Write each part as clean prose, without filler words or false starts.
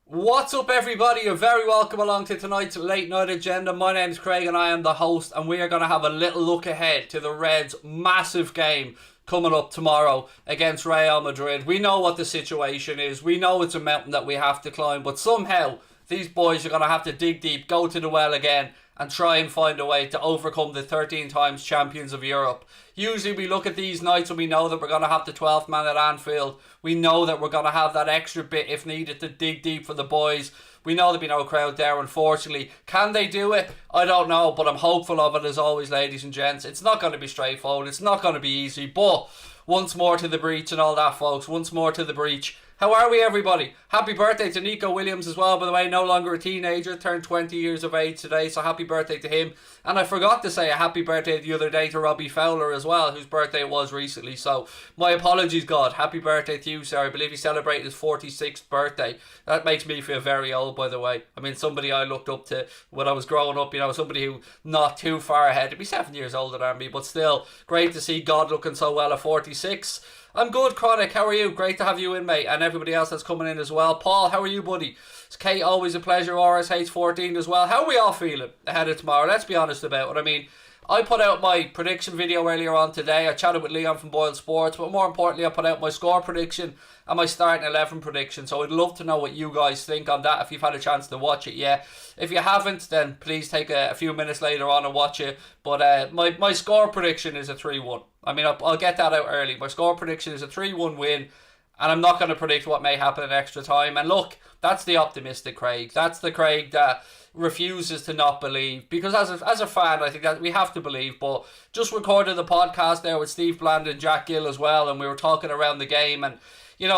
What's up, everybody? You're very welcome along to tonight's late night agenda. My name's Craig and I am the host, and we are going to have a little look ahead to the Reds' massive game coming up tomorrow against Real Madrid. We know what the situation is. We know it's a mountain that we have to climb, but somehow these boys are going to have to dig deep, go to the well again, and try and find a way to overcome the 13 times champions of Europe. Usually we look at these nights and we know that we're going to have the 12th man at Anfield. We know that we're going to have that extra bit if needed to dig deep for the boys. We know there'll be no crowd there, unfortunately. Can they do it? I don't know, but I'm hopeful of it as always, ladies and gents. It's not going to be straightforward. It's not going to be easy, but once more to the breach and all that, folks. Once more to the breach. How are we, everybody? Happy birthday to Nico Williams as well, by the way. No longer a teenager, turned 20 years of age today, so happy birthday to him. And I forgot to say a happy birthday the other day to Robbie Fowler as well, whose birthday it was recently. So my apologies, God. Happy birthday to you, sir. I believe he celebrated his 46th birthday. That makes me feel very old, by the way. I mean, somebody I looked up to when I was growing up, somebody who not too far ahead. To be 7 years older than me, but still, great to see God looking so well at 46. I'm good, KONATE. How are you? Great to have you in, mate, and everybody else that's coming in as well. Paul, how are you, buddy? It's Kate, always a pleasure. RSH14 as well. How are we all feeling ahead of tomorrow? Let's be honest about it. I mean, I put out my prediction video earlier on today. I chatted with Leon from Boyle Sports, but more importantly, I put out my score prediction and my starting 11 prediction. So I'd love to know what you guys think on that if you've had a chance to watch it yet. If you haven't, then please take a few minutes later on and watch it. But my score prediction is a 3-1. I mean, I'll get that out early. My score prediction is a 3-1 win. And I'm not going to predict what may happen in extra time. And look, that's the optimistic Craig. That's the Craig that refuses to not believe. Because as a fan, I think that we have to believe. But just recorded the podcast there with Steve Bland and Jack Gill as well. And we were talking around the game. And,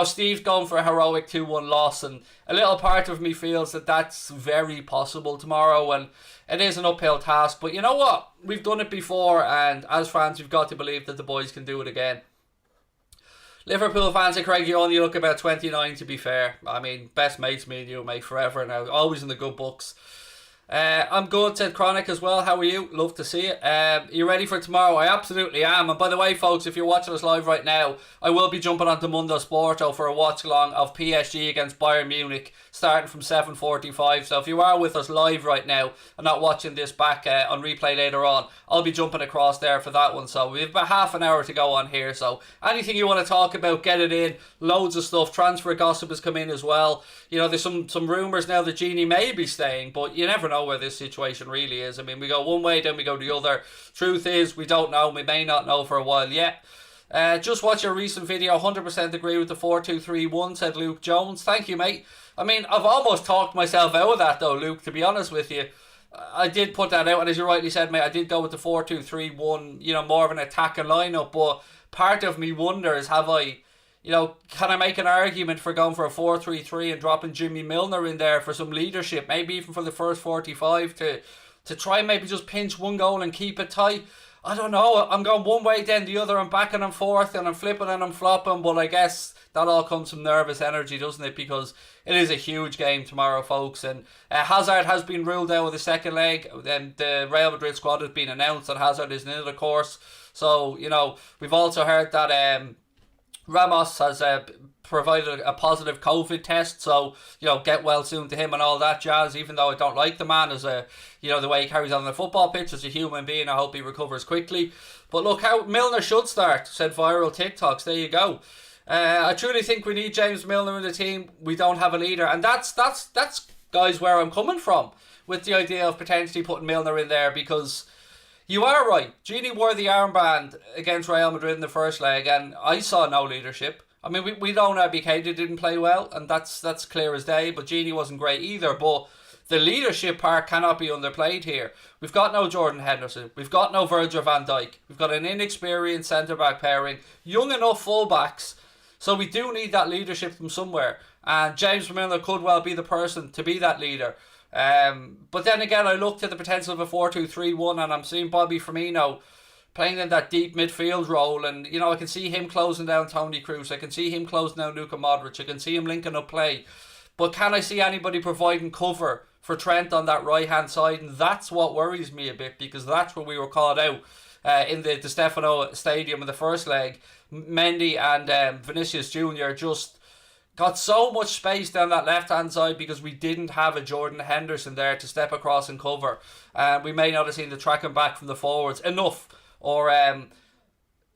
Steve's going for a heroic 2-1 loss. And a little part of me feels that that's very possible tomorrow. And it is an uphill task. But you know what? We've done it before. And as fans, we've got to believe that the boys can do it again. Liverpool fans, Craig, you only look about 29 to be fair. I mean, best mates, me and you, mate, forever now. Always in the good books. I'm good, said Chronic as well. How are you? Love to see it. You ready for tomorrow? I absolutely am. And by the way, folks, if you're watching us live right now, I will be jumping onto Mundo Sporto for a watch along of PSG against Bayern Munich, starting from 7:45. So if you are with us live right now and not watching this back on replay later on, I'll be jumping across there for that one. So we have about half an hour to go on here. So anything you want to talk about, get it in. Loads of stuff. Transfer gossip has come in as well. There's some rumours now that Genie may be staying, but you never know where this situation really is. I mean, we go one way, then we go the other. Truth is, we don't know. We may not know for a while yet. Just watch your recent video. 100% agree with the 4-2-3-1, said Luke Jones. Thank you, mate. I mean, I've almost talked myself out of that, though, Luke, to be honest with you. I did put that out, and as you rightly said, mate, I did go with the 4-2-3-1, more of an attacking lineup, but part of me wonders, can I make an argument for going for a 4-3-3 and dropping Jimmy Milner in there for some leadership, maybe even for the first 45 to try and maybe just pinch one goal and keep it tight? I don't know. I'm going one way, then the other. I'm backing and forth, and I'm flipping and I'm flopping, but I guess that all comes from nervous energy, doesn't it? Because it is a huge game tomorrow, folks. And Hazard has been ruled out of the second leg. Then the Real Madrid squad has been announced that Hazard is in, of course. So, we've also heard that Ramos has provided a positive COVID test, so get well soon to him and all that jazz. Even though I don't like the man as the way he carries on the football pitch as a human being, I hope he recovers quickly. But look, how Milner should start, said viral TikToks. There you go. I truly think we need James Milner in the team. We don't have a leader, and that's guys where I'm coming from with the idea of potentially putting Milner in there, because you are right. Genie wore the armband against Real Madrid in the first leg, and I saw no leadership. I mean, we don't know Keita didn't play well, and that's clear as day, but Genie wasn't great either. But the leadership part cannot be underplayed here. We've got no Jordan Henderson. We've got no Virgil van Dijk. We've got an inexperienced centre-back pairing, young enough full-backs. So we do need that leadership from somewhere. And James Milner could well be the person to be that leader. But then again, I looked at the potential of a 4-2-3-1, and I'm seeing Bobby Firmino playing in that deep midfield role, and I can see him closing down Toni Kroos. I can see him closing down Luka Modric. I can see him linking up play. But can I see anybody providing cover for Trent on that right hand side? And that's what worries me a bit, because that's where we were called out in the Stefano Stadium in the first leg. Mendy and Vinicius Jr. just got so much space down that left-hand side because we didn't have a Jordan Henderson there to step across and cover. We may not have seen the tracking back from the forwards enough. Or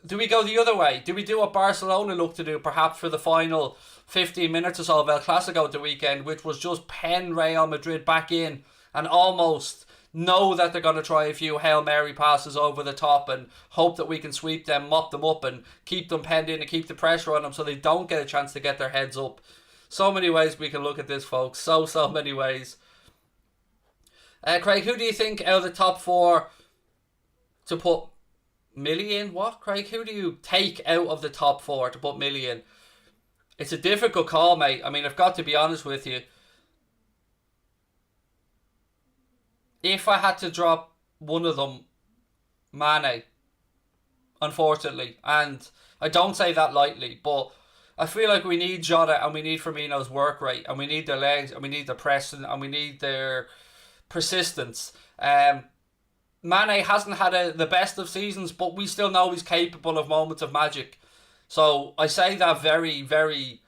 do we go the other way? Do we do what Barcelona look to do perhaps for the final 15 minutes or so of El Clasico at the weekend, which was just pen Real Madrid back in and almost know that they're going to try a few Hail Mary passes over the top and hope that we can sweep them, mop them up and keep them penned in and keep the pressure on them so they don't get a chance to get their heads up. So many ways we can look at this, folks. So many ways. Craig, who do you think out of the top four to put Millie in? What, Craig? Who do you take out of the top four to put Millie in? It's a difficult call, mate. I mean, I've got to be honest with you. If I had to drop one of them, Mane, unfortunately. And I don't say that lightly, but I feel like we need Jota and we need Firmino's work rate and we need their legs and we need their pressing and we need their persistence. Mane hasn't had the best of seasons, but we still know he's capable of moments of magic. So I say that very, very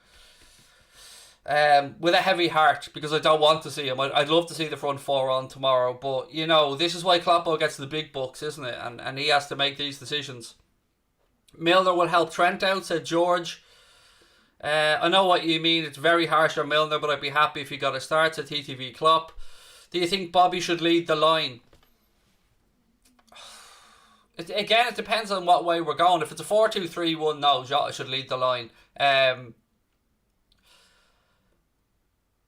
with a heavy heart because I don't want to see him. I'd love to see the front four on tomorrow, but you know, this is why Kloppo gets the big bucks, isn't it? And he has to make these decisions. Milner will help Trent out, said George. I know what you mean. It's very harsh on Milner, but I'd be happy if he got a start, said TTV Klopp. Do you think Bobby should lead the line? It depends on what way we're going. If it's a 4-2-3-1, no, Jota should lead the line.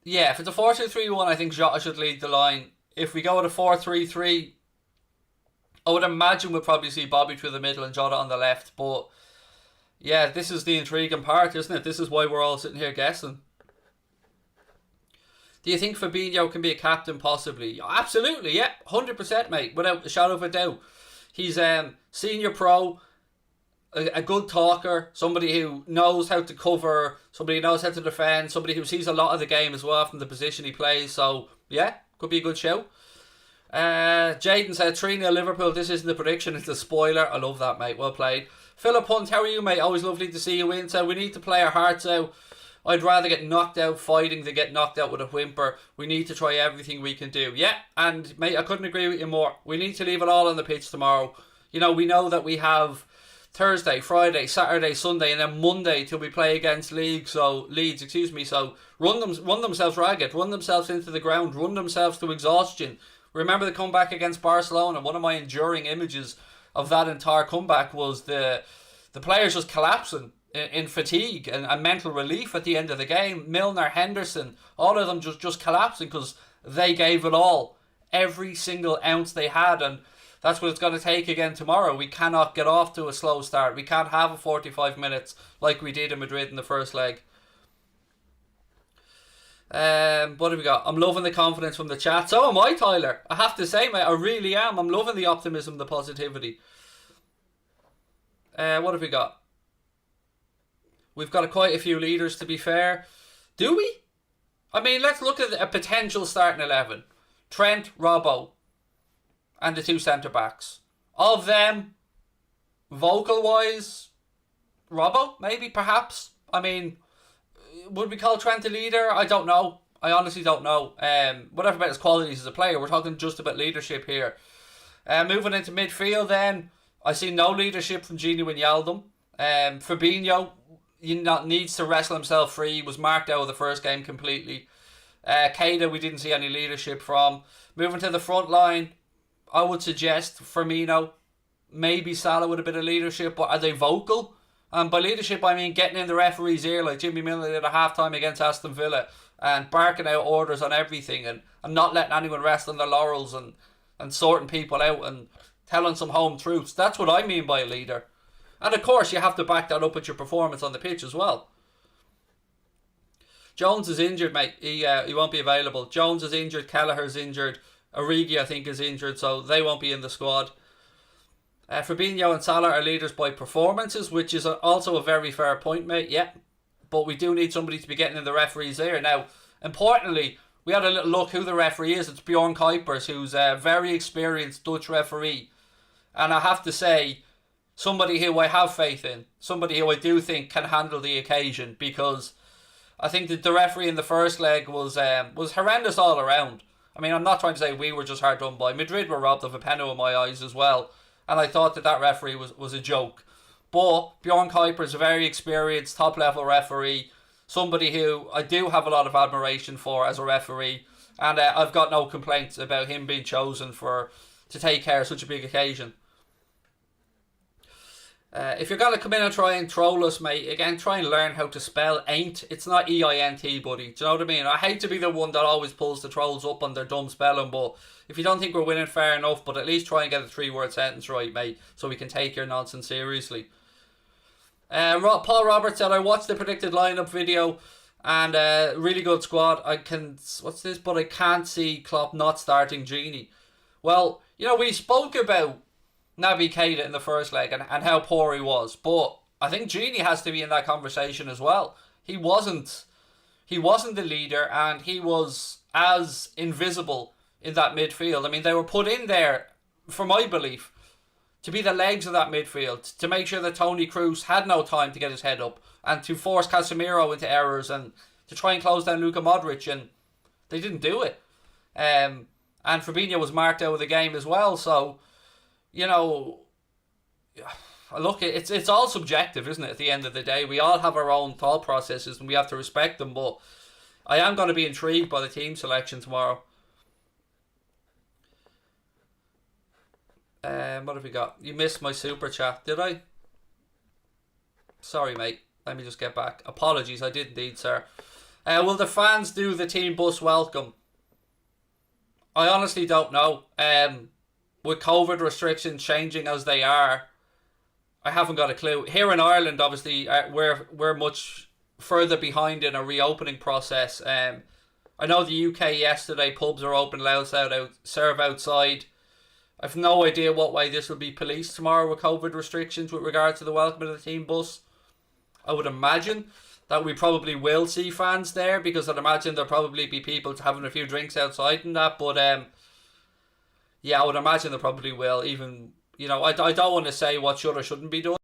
Yeah, if it's a 4-2-3-1, I think Jota should lead the line. If we go with a 4-3-3, I would imagine we'll probably see Bobby through the middle and Jota on the left. But yeah, this is the intriguing part, isn't it? This is why we're all sitting here guessing. Do you think Fabinho can be a captain possibly? Absolutely, yeah. 100%, mate. Without a shadow of a doubt. He's senior pro, a good talker, somebody who knows how to cover, somebody who knows how to defend, somebody who sees a lot of the game as well from the position he plays. So, yeah, could be a good show. Jaden said 3-0 Liverpool. This isn't the prediction, it's a spoiler. I love that, mate. Well played. Philip Hunt, how are you, mate? Always lovely to see you win. So we need to play our hearts out. I'd rather get knocked out fighting than get knocked out with a whimper. We need to try everything we can do. Yeah, and mate, I couldn't agree with you more. We need to leave it all on the pitch tomorrow. You know, we know that we have Thursday, Friday, Saturday, Sunday, and then Monday till we play against Leeds. So run themselves ragged, run themselves into the ground, run themselves to exhaustion. Remember the comeback against Barcelona? One of my enduring images of that entire comeback was the players just collapsing in fatigue and mental relief at the end of the game. Milner, Henderson, all of them just collapsing because they gave it all, every single ounce they had, and that's what it's going to take again tomorrow. We cannot get off to a slow start. We can't have a 45 minutes like we did in Madrid in the first leg. What have we got? I'm loving the confidence from the chat. So am I, Tyler. I have to say, mate, I really am. I'm loving the optimism, the positivity. What have we got? We've got quite a few leaders, to be fair. Do we? I mean, let's look at a potential starting 11. Trent, Robbo, and the two centre-backs. Of them, vocal-wise, Robbo, maybe, perhaps. I mean, would we call Trent a leader? I don't know. I honestly don't know. Whatever about his qualities as a player, we're talking just about leadership here. Moving into midfield then, I see no leadership from Gini Wijnaldum. Fabinho needs to wrestle himself free. He was marked out of the first game completely. Keita, we didn't see any leadership from. Moving to the front line, I would suggest Firmino, maybe Salah with a bit of leadership, but are they vocal? And by leadership, I mean getting in the referee's ear like Jimmy Milner did at halftime against Aston Villa and barking out orders on everything and not letting anyone rest on their laurels and sorting people out and telling some home truths. That's what I mean by a leader. And of course, you have to back that up with your performance on the pitch as well. Jones is injured, mate. He won't be available. Jones is injured. Kelleher's injured. Origi, I think, is injured, so they won't be in the squad. Fabinho and Salah are leaders by performances, which is also a very fair point, mate. Yeah, but we do need somebody to be getting in the referee's ear. Now, importantly, we had a little look who the referee is. It's Bjorn Kuipers, who's a very experienced Dutch referee. And I have to say, somebody who I have faith in, somebody who I do think can handle the occasion, because I think that the referee in the first leg was horrendous all around. I mean, I'm not trying to say we were just hard done by. Madrid were robbed of a penalty in my eyes as well, and I thought that referee was a joke. But Bjorn Kuiper is a very experienced, top-level referee, somebody who I do have a lot of admiration for as a referee, and I've got no complaints about him being chosen to take care of such a big occasion. If you're going to come in and try and troll us, mate, again, try and learn how to spell ain't. It's not E-I-N-T, buddy. Do you know what I mean? I hate to be the one that always pulls the trolls up on their dumb spelling, but if you don't think we're winning, fair enough, but at least try and get a 3-word sentence right, mate, so we can take your nonsense seriously. Paul Roberts said, I watched the predicted lineup video, and really good squad. But I can't see Klopp not starting Gini. Well, you know, we spoke about Naby Keita in the first leg and how poor he was, but I think Gini has to be in that conversation as well. He wasn't the leader, and he was as invisible in that midfield. I mean, they were put in there, for my belief, to be the legs of that midfield, to make sure that Toni Kroos had no time to get his head up, and to force Casemiro into errors, and to try and close down Luka Modric, and they didn't do it. And Fabinho was marked out of the game as well, so, you know, look, it's all subjective, isn't it, at the end of the day? We all have our own thought processes, and we have to respect them, but I am going to be intrigued by the team selection tomorrow. What have we got? You missed my super chat, did I? Sorry, mate. Let me just get back. Apologies, I did indeed, sir. Will the fans do the team bus welcome? I honestly don't know. With COVID restrictions changing as they are, I haven't got a clue. Here in Ireland, obviously, we're much further behind in a reopening process. I know the UK yesterday, pubs are open, loud serve outside. I've no idea what way this will be policed tomorrow with COVID restrictions with regard to the welcome of the team bus. I would imagine that we probably will see fans there, because I'd imagine there'll probably be people having a few drinks outside and that, but yeah, I would imagine there probably will. Even, you know, I don't want to say what should or shouldn't be done.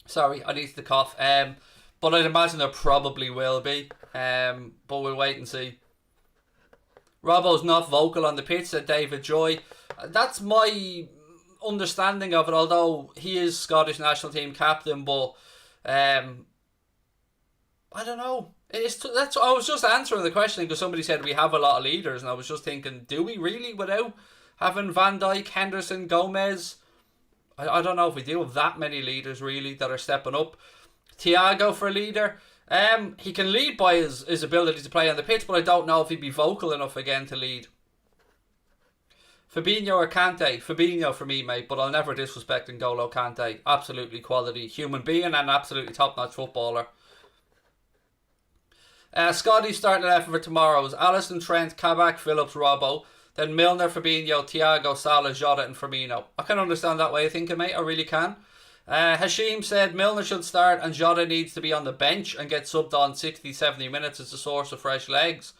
Sorry, I need to cough. But I'd imagine there probably will be. But we'll wait and see. Robbo's not vocal on the pitch, said David Joy. That's my understanding of it, although he is Scottish national team captain, but I don't know. I was just answering the question because somebody said we have a lot of leaders, and I was just thinking, do we really, without having Van Dijk, Henderson, Gomez? I don't know if we do have that many leaders really that are stepping up. Thiago for a leader. He can lead by his ability to play on the pitch, but I don't know if he'd be vocal enough again to lead. Fabinho or Kante? Fabinho for me, mate, but I'll never disrespect N'Golo Kante. Absolutely quality human being and absolutely top-notch footballer. Scotty's starting 11 for tomorrow is Alisson, Trent, Kabak, Phillips, Robbo. Then Milner, Fabinho, Thiago, Salah, Jota and Firmino. I can understand that way of thinking, mate. I really can. Hashim said Milner should start and Jota needs to be on the bench and get subbed on 60-70 minutes as a source of fresh legs.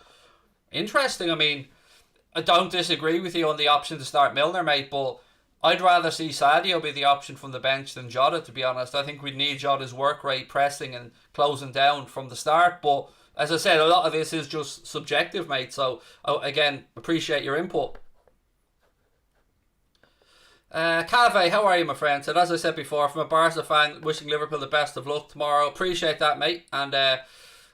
Interesting. I mean, I don't disagree with you on the option to start Milner, mate, but I'd rather see Sadio be the option from the bench than Jota, to be honest. I think we'd need Jota's work rate, pressing and closing down from the start, but as I said, a lot of this is just subjective, mate, so again, appreciate your input. Cave, how are you, my friend? So as I said before, from a Barca fan, wishing Liverpool the best of luck tomorrow. Appreciate that, mate, and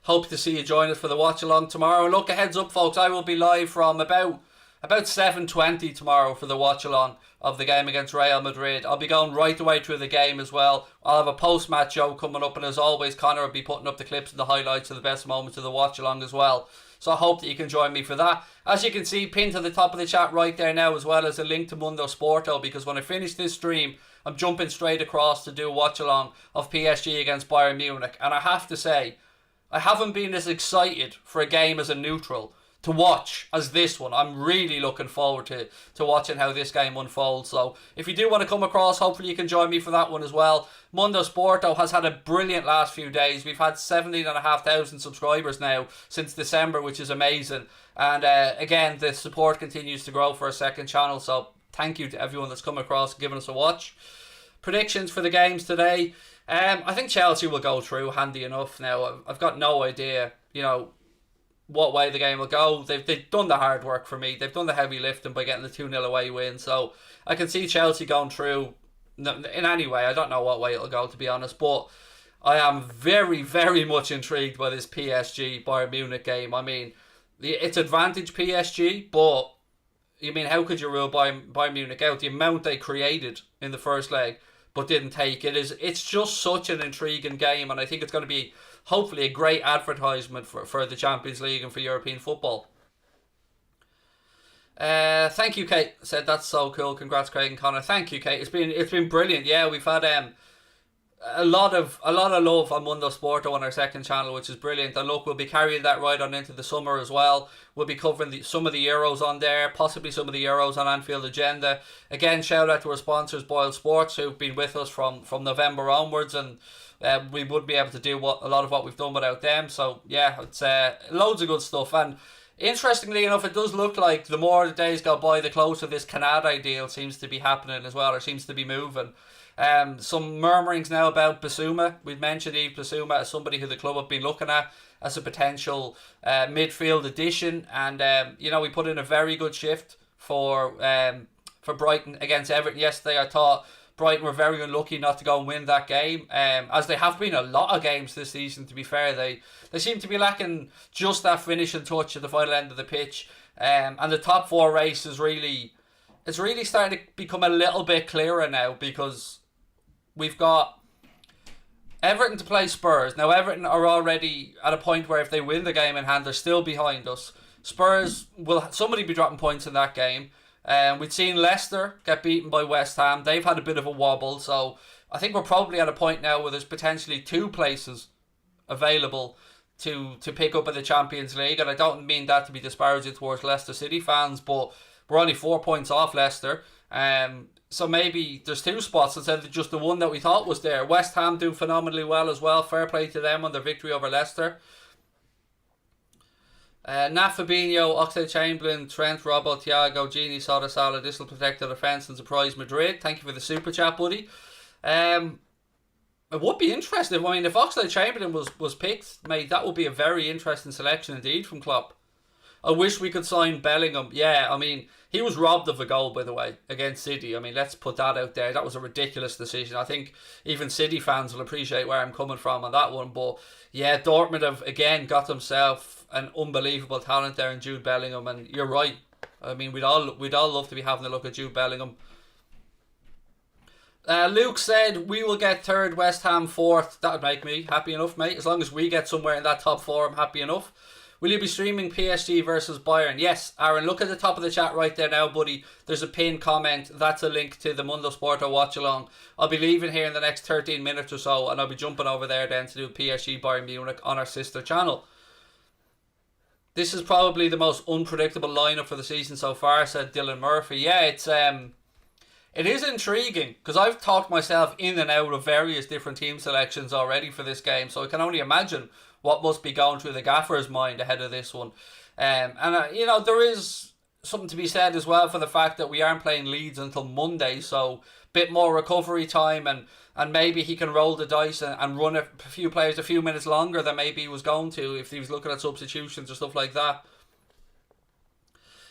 hope to see you join us for the watch along tomorrow. And look, a heads up, folks, I will be live from about 7:20 tomorrow for the watch along of the game against Real Madrid. I'll be going right the way through the game as well. I'll have a post-match show coming up, and as always, Connor will be putting up the clips and the highlights of the best moments of the watch along as well. So I hope that you can join me for that. As you can see, pinned to the top of the chat right there now, as well as a link to Mundo Sporto, because when I finish this stream, I'm jumping straight across to do a watch along of PSG against Bayern Munich. And I have to say, I haven't been as excited for a game as a neutral to watch as this one. I'm really looking forward to watching how this game unfolds. So if you do want to come across, hopefully you can join me for that one as well. Mundo Sporto has had a brilliant last few days. We've had 17,500 subscribers now since December, which is amazing. And again, the support continues to grow for a second channel. So thank you to everyone that's come across and given us a watch. Predictions for the games today. I think Chelsea will go through handy enough now. I've got no idea, what way the game will go. They've done the hard work for me. They've done the heavy lifting by getting the 2-0 away win. So I can see Chelsea going through in any way. I don't know what way it'll go, to be honest. But I am very, very much intrigued by this PSG Bayern Munich game. I mean, it's advantage PSG, but how could you rule Bayern Munich out? The amount they created in the first leg but didn't take it's just such an intriguing game, and I think it's going to be hopefully a great advertisement for the Champions League and for European football. Thank you, Kate. Said that's so cool. Congrats, Craig and Connor. Thank you, Kate. It's been brilliant. Yeah, we've had a lot of love on Mundo Sporto on our second channel, which is brilliant. And look, we'll be carrying that right on into the summer as well. We'll be covering some of the Euros on there, possibly some of the Euros on Anfield Agenda. Again, shout out to our sponsors, Boyle Sports, who've been with us from November onwards, and we wouldn't be able to do a lot of what we've done without them. So yeah, it's loads of good stuff. And interestingly enough, it does look like the more the days go by, the closer this KONATE deal seems to be happening as well, or seems to be moving. Some murmurings now about Bissouma. We've mentioned Yves Bissouma as somebody who the club have been looking at as a potential midfield addition, and we put in a very good shift for Brighton against Everton yesterday. I thought Brighton were very unlucky not to go and win that game, as they have been a lot of games this season. To be fair, they seem to be lacking just that finishing touch at the final end of the pitch, and the top four race is really starting to become a little bit clearer now, because we've got Everton to play Spurs. Now, Everton are already at a point where if they win the game in hand, they're still behind us. Spurs will somebody be dropping points in that game. We've seen Leicester get beaten by West Ham. They've had a bit of a wobble. So I think we're probably at a point now where there's potentially two places available to pick up in the Champions League. And I don't mean that to be disparaging towards Leicester City fans, but we're only 4 points off Leicester. So maybe there's two spots instead of just the one that we thought was there. West Ham do phenomenally well as well. Fair play to them on their victory over Leicester. Nat Fabinho, Oxlade-Chamberlain, Trent, Robbo, Thiago, Gini, Soda, Salah. This will protect the defence and surprise Madrid. Thank you for the super chat, buddy. It would be interesting. I mean, if Oxlade-Chamberlain was picked, mate, that would be a very interesting selection indeed from Klopp. I wish we could sign Bellingham. Yeah, I mean, he was robbed of a goal, by the way, against City. I mean, let's put that out there. That was a ridiculous decision. I think even City fans will appreciate where I'm coming from on that one. But yeah, Dortmund have again got themselves an unbelievable talent there in Jude Bellingham, and you're right. I mean, we'd all love to be having a look at Jude Bellingham. Luke said we will get third, West Ham fourth. That would make me happy enough, mate. As long as we get somewhere in that top four, I'm happy enough. Will you be streaming PSG versus Bayern? Yes, Aaron, look at the top of the chat right there now, buddy. There's a pinned comment. That's a link to the Mundo Sporto watch along. I'll be leaving here in the next 13 minutes or so, and I'll be jumping over there then to do PSG Bayern Munich on our sister channel. This is probably the most unpredictable lineup for the season so far, said Dylan Murphy. Yeah, it is intriguing, because I've talked myself in and out of various different team selections already for this game, so I can only imagine what must be going through the gaffer's mind ahead of this one. There is something to be said as well for the fact that we aren't playing Leeds until Monday, so a bit more recovery time, and maybe he can roll the dice and run a few players a few minutes longer than maybe he was going to if he was looking at substitutions or stuff like that.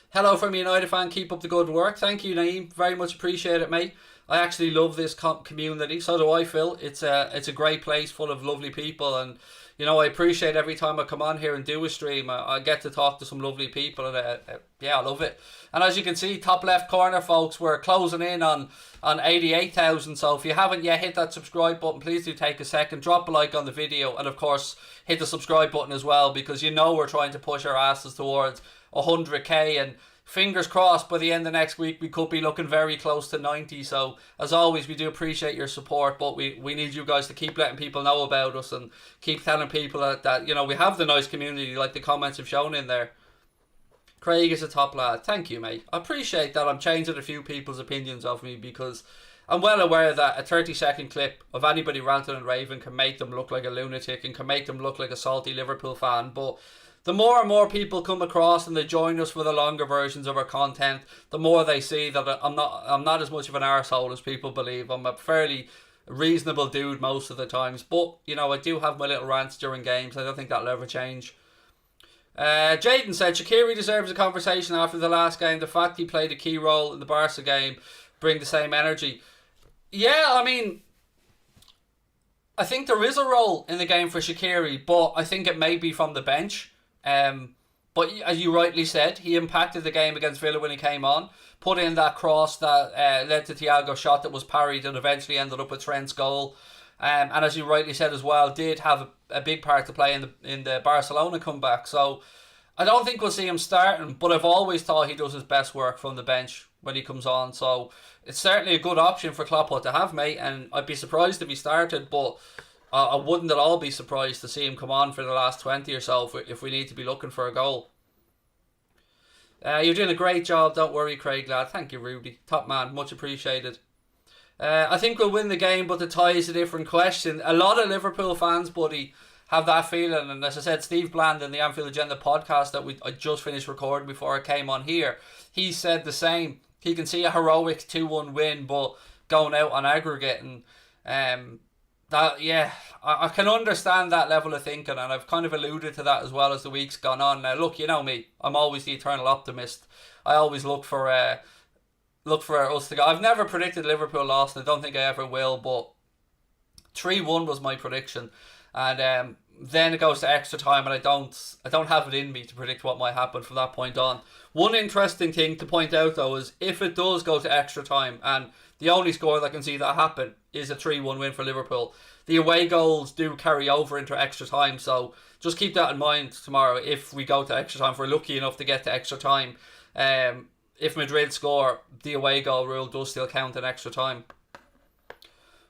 Hello from a United fan, keep up the good work. Thank you, Naeem, very much appreciate it, mate. I actually love this community, so do I, Phil. It's a great place full of lovely people, and I appreciate every time I come on here and do a stream, I get to talk to some lovely people, and I love it. And as you can see, top left corner, folks, we're closing in on 88,000, so if you haven't yet hit that subscribe button, please do take a second, drop a like on the video, and of course, hit the subscribe button as well, because we're trying to push our asses towards 100k, and fingers crossed by the end of next week we could be looking very close to 90. So as always, we do appreciate your support, but we need you guys to keep letting people know about us and keep telling people that we have the nice community like the comments have shown in there. Craig is a top lad. Thank you, mate. I appreciate that. I'm changing a few people's opinions of me, because I'm well aware that a 30-second clip of anybody ranting and raving can make them look like a lunatic and can make them look like a salty Liverpool fan, but the more and more people come across and they join us for the longer versions of our content, the more they see that I'm not as much of an arsehole as people believe. I'm a fairly reasonable dude most of the times. But, you know, I do have my little rants during games. I don't think that'll ever change. Jaden said, Shaqiri deserves a conversation after the last game. The fact he played a key role in the Barca game bring the same energy. Yeah, I mean, I think there is a role in the game for Shaqiri, but I think it may be from the bench. But as you rightly said, he impacted the game against Villa when he came on. Put in that cross that led to Thiago's shot that was parried and eventually ended up with Trent's goal. And as you rightly said as well, did have a big part to play in the Barcelona comeback. So I don't think we'll see him starting, but I've always thought he does his best work from the bench when he comes on. So it's certainly a good option for Klopp to have, mate. And I'd be surprised if he started, but I wouldn't at all be surprised to see him come on for the last 20 or so if we need to be looking for a goal. You're doing a great job. Don't worry, Craig, lad. Thank you, Rudy. Top man. Much appreciated. I think we'll win the game, but the tie is a different question. A lot of Liverpool fans, buddy, have that feeling. And as I said, Steve Bland in the Anfield Agenda podcast that I just finished recording before I came on here, he said the same. He can see a heroic 2-1 win, but going out on aggregate. And I can understand that level of thinking, and I've kind of alluded to that as well as the week's gone on. Now, look, you know me, I'm always the eternal optimist. I always look for us to go. I've never predicted Liverpool loss, and I don't think I ever will, but 3-1 was my prediction. And then it goes to extra time, and I don't have it in me to predict what might happen from that point on. One interesting thing to point out, though, is if it does go to extra time, and the only score that can see that happen is a 3-1 win for Liverpool, the away goals do carry over into extra time, so just keep that in mind tomorrow if we go to extra time, if we're lucky enough to get to extra time. If Madrid score, the away goal rule does still count in extra time.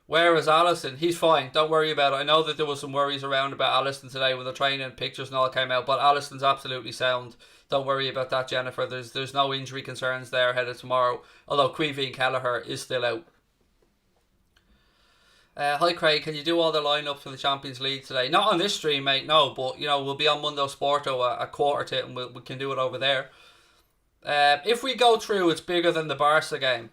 Where is Alisson? He's fine. Don't worry about it. I know that there was some worries around about Alisson today with the training pictures and all came out, but Alisson's absolutely sound. Don't worry about that, Jennifer. There's no injury concerns there ahead of tomorrow, although Queeveen Kelleher is still out. Hi Craig, can you do all the lineup for the Champions League today? Not on this stream, mate, no, but you know, we'll be on Mundo Sporto at quarter to it, and we can do it over there. If we go through, it's bigger than the Barca game.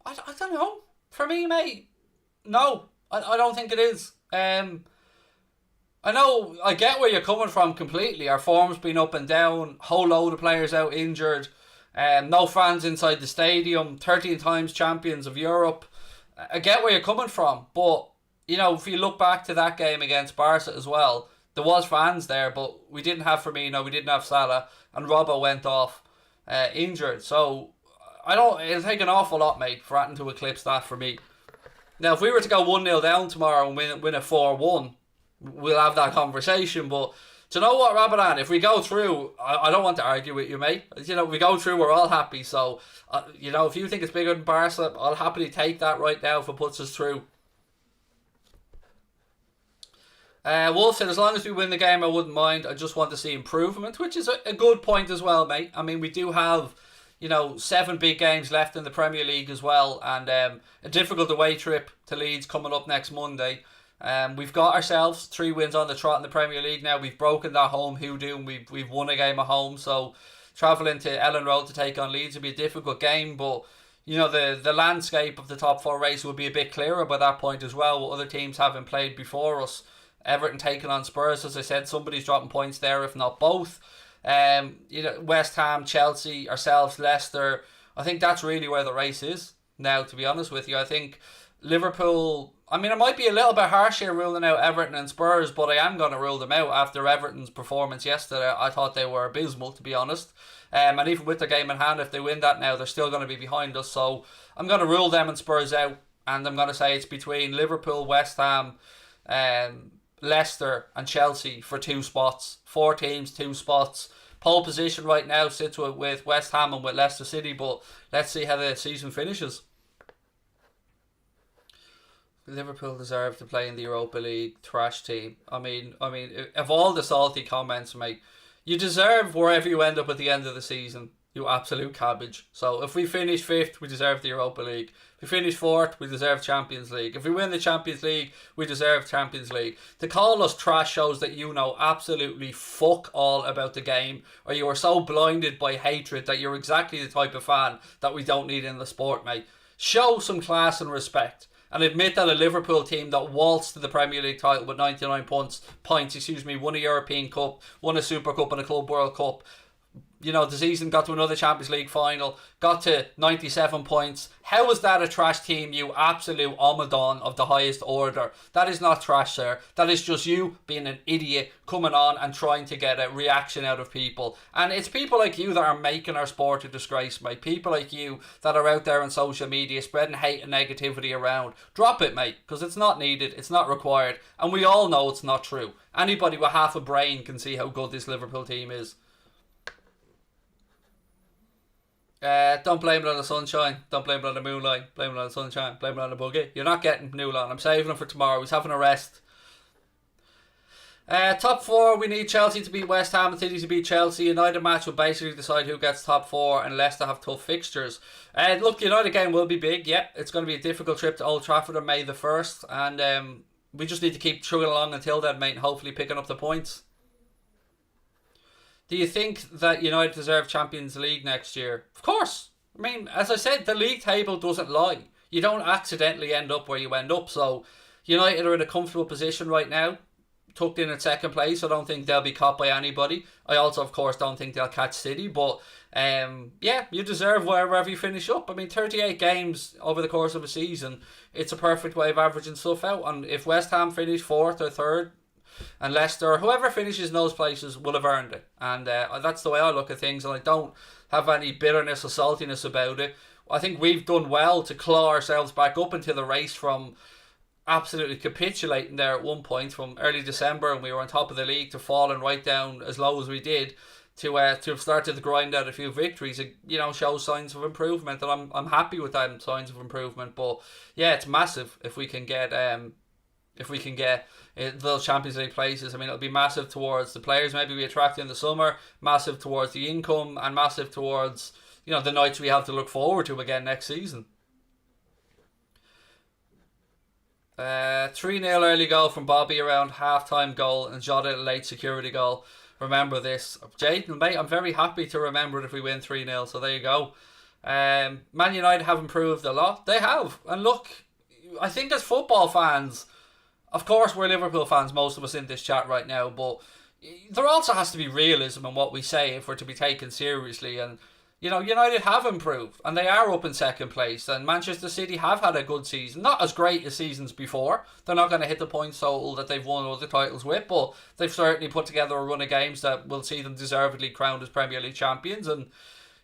I don't know. For me, mate, no, I don't think it is. I know, I get where you're coming from completely. Our form's been up and down, whole load of players out injured, no fans inside the stadium, 13 times champions of Europe. I get where you're coming from, but you know, if you look back to that game against Barca as well, there was fans there, but we didn't have Firmino, we didn't have Salah, and Robbo went off injured. So it'll take an awful lot, mate, for that to eclipse that for me. Now, if we were to go 1-0 down tomorrow and win a 4-1, we'll have that conversation. But do you know what, Rabadan? If we go through, I don't want to argue with you, mate. You know, if we go through, we're all happy. So, you know, if you think it's bigger than Barca, I'll happily take that right now if it puts us through. Wolf said, as long as we win the game, I wouldn't mind. I just want to see improvement, which is a good point as well, mate. I mean, we do have, you know, 7 big games left in the Premier League as well, and a difficult away trip to Leeds coming up next Monday. We've got ourselves 3 wins on the trot in the Premier League now. We've broken that home hoodoo, and we've won a game at home. So travelling to Ellen Road to take on Leeds will be a difficult game, but you know, the landscape of the top 4 race will be a bit clearer by that point as well, with other teams having played before us. Everton taking on Spurs, as I said, somebody's dropping points there, if not both. You know, West Ham, Chelsea, ourselves, Leicester. I think that's really where the race is now, to be honest with you. I think Liverpool, I mean, I might be a little bit harsh here ruling out Everton and Spurs, but I am going to rule them out after Everton's performance yesterday. I thought they were abysmal, to be honest. And even with the game in hand, if they win that now, they're still going to be behind us. So I'm going to rule them and Spurs out, and I'm going to say it's between Liverpool, West Ham, Leicester and Chelsea for 2 spots. 4 teams, 2 spots. Pole position right now sits with West Ham and with Leicester City, but let's see how the season finishes. Liverpool deserve to play in the Europa League. Trash team. I mean, of all the salty comments, mate, you deserve wherever you end up at the end of the season. You absolute cabbage. So if we finish fifth, we deserve the Europa League. If we finish fourth, we deserve Champions League. If we win the Champions League, we deserve Champions League. To call us trash shows that you know absolutely fuck all about the game, or you are so blinded by hatred that you're exactly the type of fan that we don't need in the sport, mate. Show some class and respect. And admit that a Liverpool team that waltzed to the Premier League title with 99 points, won a European Cup, won a Super Cup and a Club World Cup, you know, the season got to another Champions League final, got to 97 points. How is that a trash team, you absolute Omadon of the highest order? That is not trash, sir. That is just you being an idiot, coming on and trying to get a reaction out of people. And it's people like you that are making our sport a disgrace, mate. People like you that are out there on social media spreading hate and negativity around. Drop it, mate, because it's not needed, it's not required, and we all know it's not true. Anybody with half a brain can see how good this Liverpool team is. Don't blame it on the sunshine. Don't blame it on the moonlight. Blame it on the sunshine. Blame it on the buggy. You're not getting Newland. I'm saving him for tomorrow. He's having a rest. Top four, we need Chelsea to beat West Ham and City to beat Chelsea. United match will basically decide who gets top four, and Leicester have tough fixtures. Look, the United game will be big. Yep, it's going to be a difficult trip to Old Trafford on May the 1st, and we just need to keep chugging along until then, mate, and hopefully picking up the points. Do you think that United deserve Champions League next year? Of course. I mean, as I said, the league table doesn't lie. You don't accidentally end up where you end up. So United are in a comfortable position right now, tucked in at second place. I don't think they'll be caught by anybody. I also, of course, don't think they'll catch City. But yeah, you deserve wherever you finish up. I mean, 38 games over the course of a season. It's a perfect way of averaging stuff out. And if West Ham finish fourth or third, and Leicester, whoever finishes in those places, will have earned it. And that's the way I look at things, and I don't have any bitterness or saltiness about it. I think we've done well to claw ourselves back up into the race from absolutely capitulating there at one point from early December, and we were on top of the league, to falling right down as low as we did, to have started to grind out a few victories. It, you know, shows signs of improvement, and I'm happy with that signs of improvement. But yeah, it's massive if we can get those Champions League places. I mean, it'll be massive towards the players maybe we attract in the summer, massive towards the income, and massive towards, you know, the nights we have to look forward to again next season. 3-0 early goal from Bobby around half-time goal, and Jota late security goal. Remember this. Jayden, mate, I'm very happy to remember it if we win 3-0, so there you go. Man United have improved a lot. They have. And look, I think as football fans, of course we're Liverpool fans, most of us in this chat right now, but there also has to be realism in what we say if we're to be taken seriously. And, you know, United have improved, and they are up in second place, and Manchester City have had a good season. Not as great as seasons before. They're not going to hit the points total that they've won other titles with, but they've certainly put together a run of games that will see them deservedly crowned as Premier League champions. And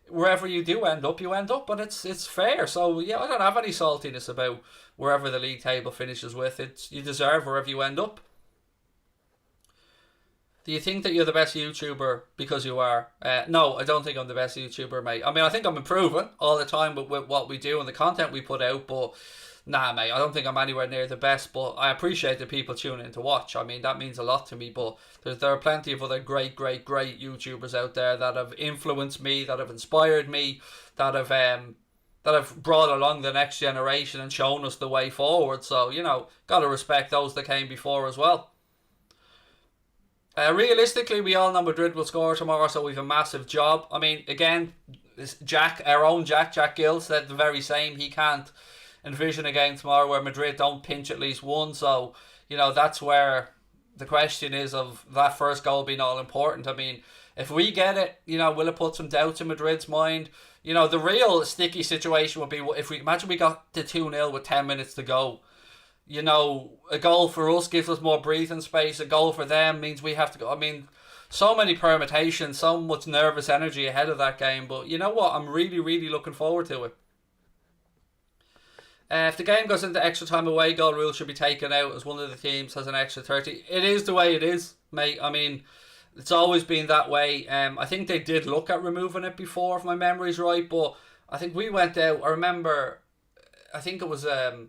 wherever you do end up, you end up, and it's fair. So yeah, I don't have any saltiness about wherever the league table finishes with. It's, you deserve wherever you end up. Do you think that you're the best YouTuber because you are? No, I don't think I'm the best YouTuber, mate. I mean, I think I'm improving all the time with what we do and the content we put out, but nah, mate, I don't think I'm anywhere near the best. But I appreciate the people tuning in to watch. I mean, that means a lot to me. But there are plenty of other great YouTubers out there that have influenced me, that have inspired me, that have brought along the next generation and shown us the way forward. So, you know, gotta respect those that came before as well. Realistically, we all know Madrid will score tomorrow, so we've a massive job. I mean, again, our own Jack Gill said the very same. He can't envision a game tomorrow where Madrid don't pinch at least one. So, you know, that's where the question is of that first goal being all important. I mean, if we get it, you know, will it put some doubts in Madrid's mind? You know, the real sticky situation would be if we imagine we got to 2-0 with 10 minutes to go. You know, a goal for us gives us more breathing space. A goal for them means we have to go. I mean, so many permutations, so much nervous energy ahead of that game. But you know what? I'm really looking forward to it. If the game goes into extra time, away goal rule should be taken out as one of the teams has an extra 30. It is the way it is, mate. I mean, it's always been that way. I think they did look at removing it before, if my memory's right. But I think we went out. I remember, I think it was a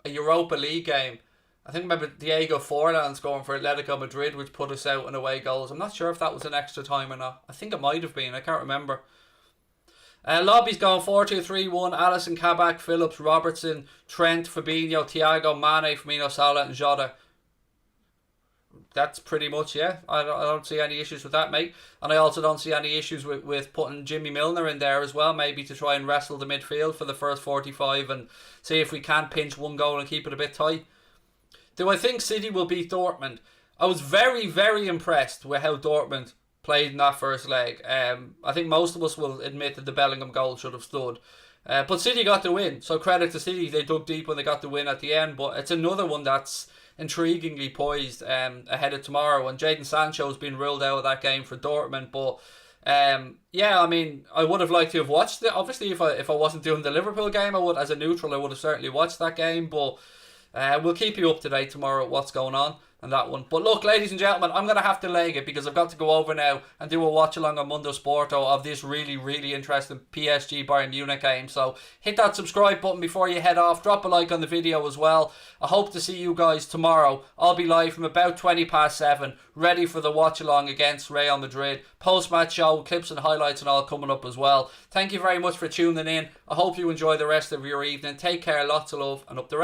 Europa League game. I remember Diego Forlan scoring for Atletico Madrid, which put us out in away goals. I'm not sure if that was an extra time or not. I think it might have been. I can't remember. Lobby's going 4-2-3-1. Alisson, Kabak, Phillips, Robertson, Trent, Fabinho, Thiago, Mane, Firmino, Salah and Jota. That's pretty much, yeah. I don't see any issues with that, mate. And I also don't see any issues with putting Jimmy Milner in there as well, maybe to try and wrestle the midfield for the first 45 and see if we can pinch one goal and keep it a bit tight. Do I think City will beat Dortmund? I was very, very impressed with how Dortmund played in that first leg. I think most of us will admit that the Bellingham goal should have stood. But City got the win, so credit to City. They dug deep when they got the win at the end, but it's another one that's intriguingly poised ahead of tomorrow. And Jadon Sancho's been ruled out of that game for Dortmund, but yeah, I mean, I would have liked to have watched it. Obviously, if I wasn't doing the Liverpool game, I would, as a neutral, I would have certainly watched that game, but we'll keep you up to date tomorrow what's going on and that one. But look, ladies and gentlemen, I'm going to have to leg it because I've got to go over now and do a watch along on Mundo Sporto of this really, really interesting PSG Bayern Munich game. So hit that subscribe button before you head off. Drop a like on the video as well. I hope to see you guys tomorrow. I'll be live from about 7:20, ready for the watch along against Real Madrid. Post-match show, clips and highlights and all coming up as well. Thank you very much for tuning in. I hope you enjoy the rest of your evening. Take care, lots of love, and up the Reds.